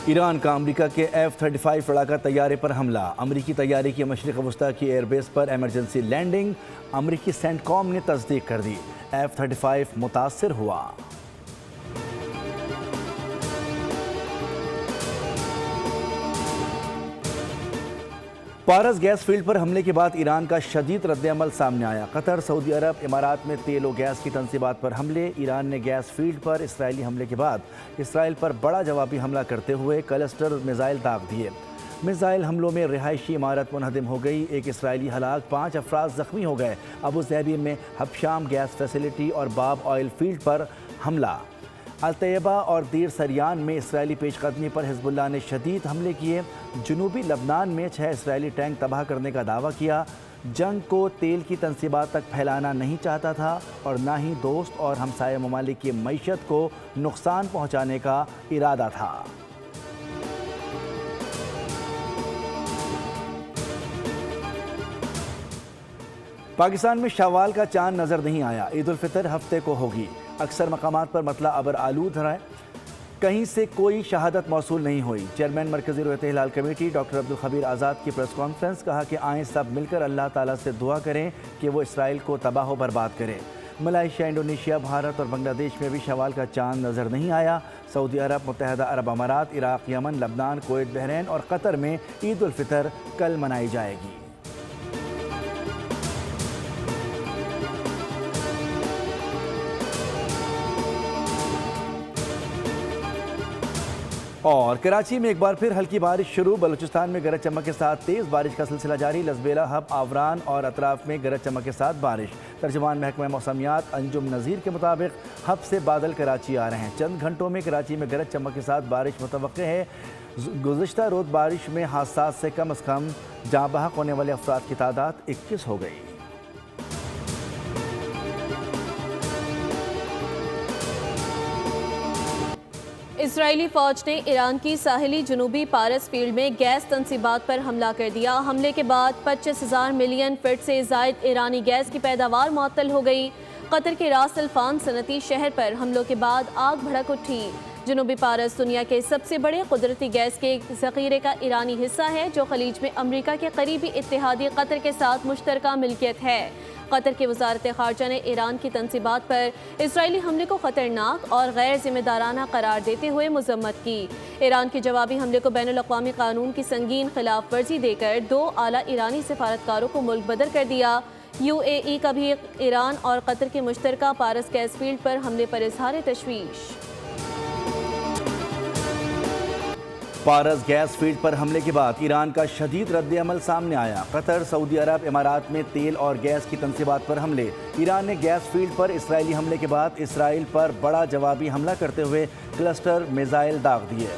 Iran का America के F-35 लड़ाका तैयारे पर हमला। अमेरिकी तैयारे की मशरिक़ वस्ता की एयरबेस पर एमरजेंसी लैंडिंग। अमेरिकी सेंटकॉम ने तस्दीक कर दी, F-35 मुतासर हुआ। पारस गैस फील्ड पर हमले के बाद ईरान का शदीद रद्द-ए-अमल सामने आया। कतर, सऊदी अरब, इमारात में तेल और गैस की तनसीबात पर हमले। ईरान ने गैस फील्ड पर इसराइली हमले के बाद इसराइल पर बड़ा जवाबी हमला करते हुए क्लस्टर मिसाइल दाग दिए। मिसाइल हमलों में रिहायशी इमारत मुनहदिम हो गई, एक इसराइली हलाक, 5 अफराद जख्मी हो गए। अबू ज़ैबी में हबशाम गैस फैसिलिटी और बाब ऑयल फील्ड पर हमला। अल-तैयबा और दीर सरियान में इसराइली पेशकदमी पर हिजबुल्लाह ने शदीद हमले किए। जनूबी लबनान में 6 इसराइली टैंक तबाह करने का दावा किया। जंग को तेल की तनसीबात तक फैलाना नहीं चाहता था और ना ही दोस्त और हमसाये ममालिक की मईशत को नुकसान पहुँचाने का इरादा था। पाकिस्तान में शव्वाल का चांद नजर नहीं आया। ईद उल फितर हफ्ते को होगी। अक्सर मकामात पर मतला अबर आलूद है, कहीं से कोई शहादत मौसूल नहीं हुई। चेयरमैन मरकजी रुयत हिलाल कमेटी डॉक्टर अब्दुल खबीर आज़ाद की प्रेस कॉन्फ्रेंस। कहा कि आएँ सब मिलकर अल्लाह ताला से दुआ करें कि वो इसराइल को तबाह व बर्बाद करे। मलाइशिया, इंडोनेशिया, भारत और बांग्लादेश में भी शव्वाल का चांद नजर नहीं आया। सऊदी अरब, मुत्तहिदा अरब अमारात, इराक, यमन, लबनान, कुवैत, बहरीन और कतर में ईद उल फितर कल मनाई जाएगी। और कराची में एक बार फिर हल्की बारिश शुरू। बलूचिस्तान में गरज चमक के साथ तेज़ बारिश का सिलसिला जारी। लसबेला, हब, आवरान और अतराफ में गरज चमक के साथ बारिश। तर्जुमान महकमा मौसमियात अंजुम नज़ीर के मुताबिक हब से बादल कराची आ रहे हैं। चंद घंटों में कराची में गरज चमक के साथ बारिश मुतवक्के है। गुज़िश्ता रोज़ बारिश में हादसात से कम अज़ कम जाँ बहक होने वाले अफराद की तादाद 21 हो गई। इसराइली फ़ौज ने ईरान की साहिली जनूबी पारस फील्ड में गैस तनसीबात पर हमला कर दिया। हमले के बाद 25,000 मिलियन फिट से ज़ायद ईरानी गैस की पैदावार मुअत्तल हो गई। कतर के रास अल्फान सनती शहर पर हमलों के बाद आग भड़क उठी। जनूबी पारस दुनिया के सबसे बड़े कुदरती गैस के ज़ख़ीरे का ईरानी हिस्सा है, जो खलीज में अमरीका के करीबी इत्तेहादी कतर के साथ मुश्तरका मिल्कियत है। कतर की वज़ारत ख़ारजा ने ईरान की तनसीबात पर इसराइली हमले को ख़तरनाक और गैर जिम्मेदाराना करार देते हुए मज़म्मत की। ईरान के जवाबी हमले को बैनुल अक़वामी कानून की संगीन खिलाफ वर्जी देकर 2 आला ईरानी सिफारतकारों को मुल्क बदर कर दिया। UAE का भी ईरान और कतर के मुश्तरका पारस गैस फील्ड पर हमले पर इज़हार तशवीश। पारस गैस फील्ड पर हमले के बाद ईरान का शदीद रद्द-ए-अमल सामने आया। कतर, सऊदी अरब, इमारात में तेल और गैस की तनसीबात पर हमले। ईरान ने गैस फील्ड पर इसराइली हमले के बाद इसराइल पर बड़ा जवाबी हमला करते हुए क्लस्टर मिसाइल दाग दिए।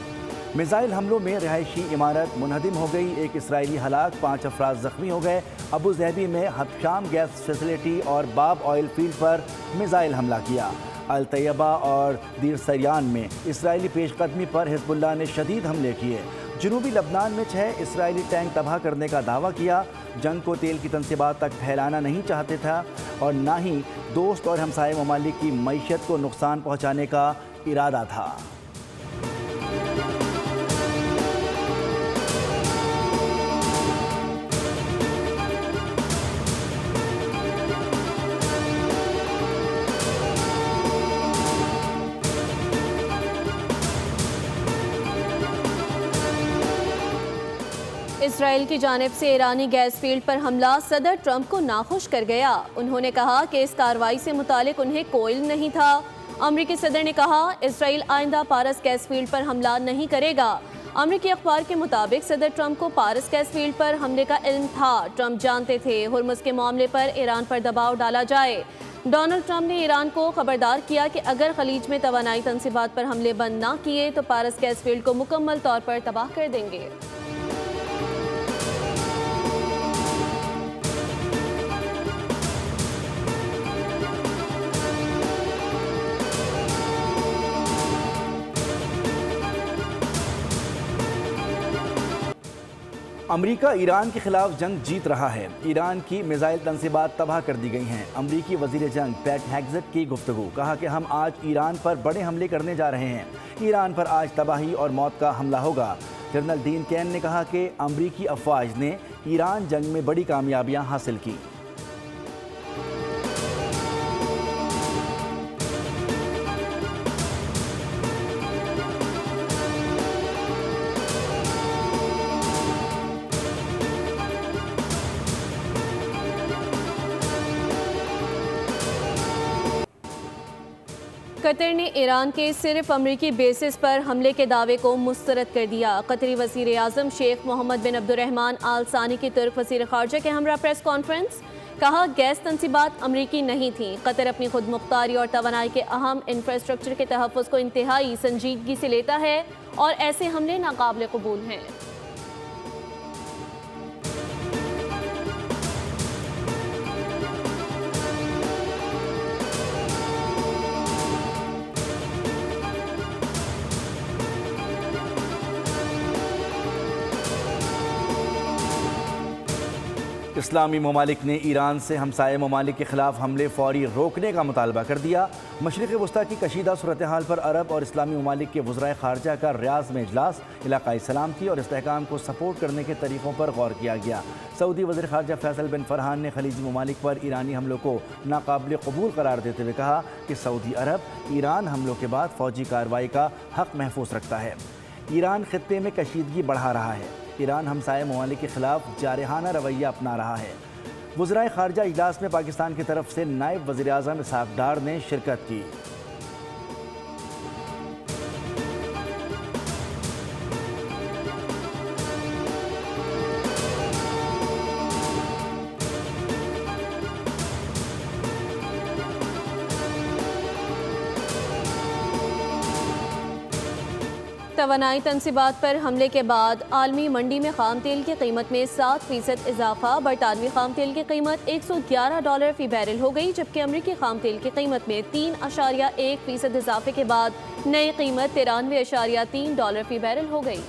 मिसाइल हमलों में रिहायशी इमारत मुनहदिम हो गई, एक इसराइली हलाक, 5 अफराद जख्मी हो गए। अबू ज़ैबी में हबशाम गैस फैसिलिटी और बाब ऑयल फील्ड पर मिसाइल हमला किया। अल-तैयबा और दीर सरियान में इसराइली पेशकदमी पर हिजबुल्लाह ने शदीद हमले किए। जनूबी लबनान में 6 इसराइली टैंक तबाह करने का दावा किया। जंग को तेल की तनसीबात तक फैलाना नहीं चाहते था और ना ही दोस्त और हमसाये ममालिक की मईशत को नुकसान पहुँचाने का इरादा था। इसराइल की जानिब से ईरानी गैस फील्ड पर हमला सदर ट्रंप को नाखुश कर गया। उन्होंने कहा कि इस कार्रवाई से मुतालिक उन्हें कोई इल्म नहीं था। अमरीकी सदर ने कहा इसराइल आइंदा पारस गैस फील्ड पर हमला नहीं करेगा। अमरीकी अखबार के मुताबिक सदर ट्रंप को पारस गैस फील्ड पर हमले का इल्म था। ट्रंप जानते थे हुर्मुज़ के मामले पर ईरान पर दबाव डाला जाए। डोनाल्ड ट्रंप ने ईरान को खबरदार किया कि अगर खलीज में तवानाई तनसीबात पर हमले बंद ना किए तो पारस गैस फील्ड को मुकम्मल तौर पर तबाह कर देंगे। अमरीका ईरान के खिलाफ जंग जीत रहा है। ईरान की मिसाइल तंसीबात तबाह कर दी गई हैं। अमरीकी वजीर जंग पैट हेग्सेट की गुफ्तगू, कहा कि हम आज ईरान पर बड़े हमले करने जा रहे हैं। ईरान पर आज तबाही और मौत का हमला होगा। जनरल डीन कैन ने कहा कि अमरीकी अफवाज ने ईरान जंग में बड़ी कामयाबियां हासिल की। कतर ने ईरान के सिर्फ अमरीकी बेसिस पर हमले के दावे को मुस्तरद कर दिया। कतरी वज़ीर आज़म शेख मोहम्मद बिन अब्दुर्रहमान आल सानी की तुर्क वज़ीर ख़ारजा के हमरा प्रेस कॉन्फ्रेंस, कहा गैस तंसीबात अमरीकी नहीं थी। कतर अपनी खुद मुख्तारी और तवानाई के अहम इंफ्रास्ट्रक्चर के तहफ़्फ़ुज़ को इंतहाई संजीदगी से लेता है और ऐसे हमले नाकाबिल कबूल हैं। इस्लामी ममालिक ने ईरान से हमसाये ममालिक के खिलाफ हमले फौरी रोकने का मुतालबा कर दिया। मशरिक़ वस्ता की कशीदा सूरत हाल पर अरब और इस्लामी ममालिक के वज़राए ख़ारजा का रियाज़ में इजलास, इलाक़ाई सलामती और इस्तेहकाम को सपोर्ट करने के तरीक़ों पर गौर किया गया। सऊदी वज़ीर ख़ारजा फैसल बिन फ़रहान ने खलीजी ममालिक पर ईरानी हमलों को नाकाबिल कबूल करार देते हुए कहा कि सऊदी अरब ईरान हमलों के बाद फ़ौजी कार्रवाई का हक़ महफूज रखता है। ईरान ख़ित्ते में कशीदगी बढ़ा रहा है। ईरान हमसाये ममालिक के खिलाफ जारहाना रवैया अपना रहा है। वज़राए ख़ारजा इजलास में पाकिस्तान की तरफ से नायब वज़ीर आज़म इसहाक़ डार ने शिरकत की। तवानाई तंसीबात पर हमले के बाद आलमी मंडी में खाम तेल की कीमत में 7% इजाफा। बरतानवी खाम तेल की कीमत $111 फ़ी बैरल हो गई, जबकि अमरीकी खाम तेल की कीमत में 3.1% इजाफे के बाद नई कीमत $93.3 फ़ी बैरल हो गई।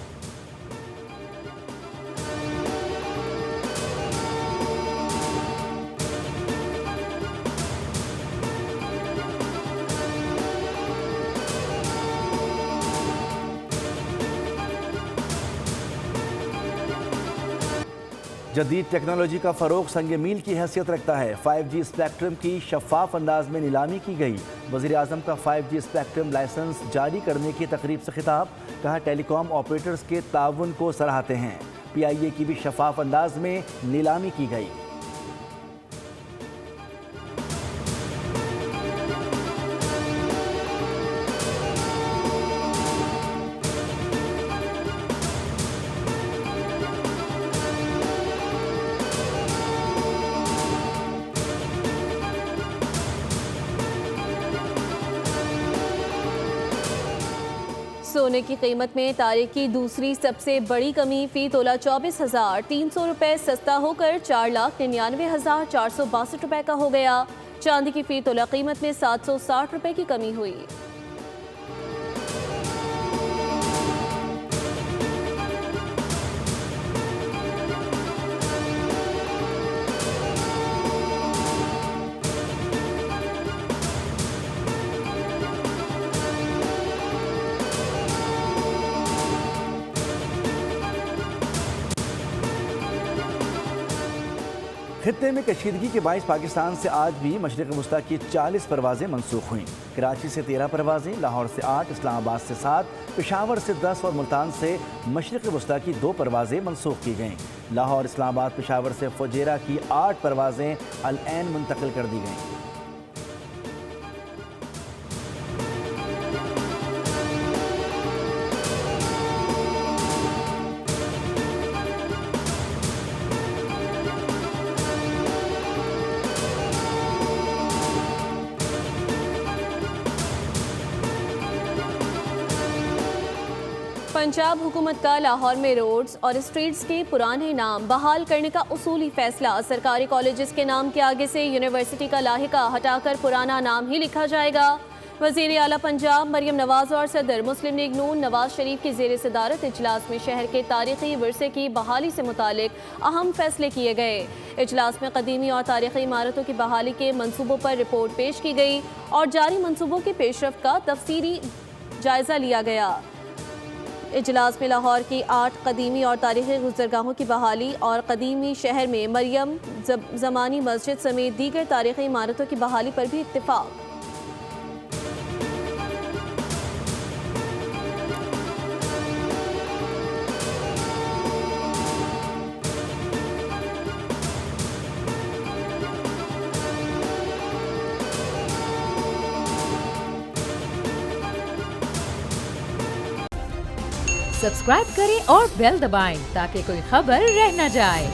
जदीद टेक्नोलॉजी का फ़रोग संग मील की हैसियत रखता है। 5G स्पेक्ट्रम की शफाफ अंदाज में नीलामी की गई। वज़ीर आज़म का 5G स्पेक्ट्रम लाइसेंस जारी करने की तकरीब से खिताब, कहा टेलीकॉम ऑपरेटर्स के ताउन को सराहते हैं। PIA की भी शफाफ अंदाज में नीलामी की गई। सोने की कीमत में तारीख की दूसरी सबसे बड़ी कमी, फ़ी तोला 24,300 रुपये सस्ता होकर 4,99,462 रुपये का हो गया। चांदी की फ़ी तोला कीमत में 760 रुपये की कमी हुई। खित्ते में कशीदगी के बाइस पाकिस्तान से आज भी मशरिक़ वस्ता की 40 परवाज़ें मनसूख हुईं। कराची से 13 परवाज़ें, लाहौर से 8, इस्लामाबाद से 7, पेशावर से 10 और मुल्तान से मशरिक़ वस्ता की 2 परवाज़ें मनसूख की गईं। लाहौर, इस्लामाबाद, पेशावर से फुजैरा की 8 परवाज़ें अल-ऐन मुंतकिल कर दी गईं। पंजाब हुकूमत का लाहौर में रोड्स और स्ट्रीट्स के पुराने नाम बहाल करने का उसूली फैसला। सरकारी कॉलेजेस के नाम के आगे से यूनिवर्सिटी का लाहिका हटाकर पुराना नाम ही लिखा जाएगा। वज़ीर आला पंजाब मरियम नवाज और सदर मुस्लिम लीग नून नवाज शरीफ की ज़ेर सदारत इजलास में शहर के तारीखी विरसे की बहाली से मुतालिक अहम फैसले किए गए। इजलास में कदीमी और तारीखी इमारतों की बहाली के मनसूबों पर रिपोर्ट पेश की गई और जारी मनसूबों की पेशरफ्त का तफसीली जायजा लिया गया। इजलास में लाहौर की 8 कदीमी और तारीखी गुज़रगाहों की बहाली और कदीमी शहर में मरियम ज़मानी मस्जिद समेत दीगर तारीखी इमारतों की बहाली पर भी इत्तिफाक। सब्सक्राइब करें और बेल दबाएं ताकि कोई खबर रह न जाए।